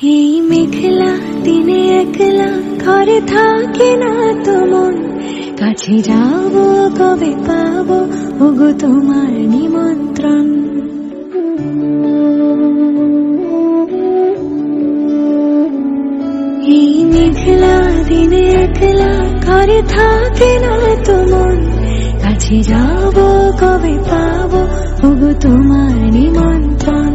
এই মেঘলা দিনে একলা ঘরে থাকে না তো মন, কাছে যাবো কবে পাবো ওগো তোমার নিমন্ত্রণ। এই মেঘলা দিনে একলা ঘরে থাকে না তো মন, কাছে যাবো কবে পাবো ওগো তোমার নিমন্ত্রণ।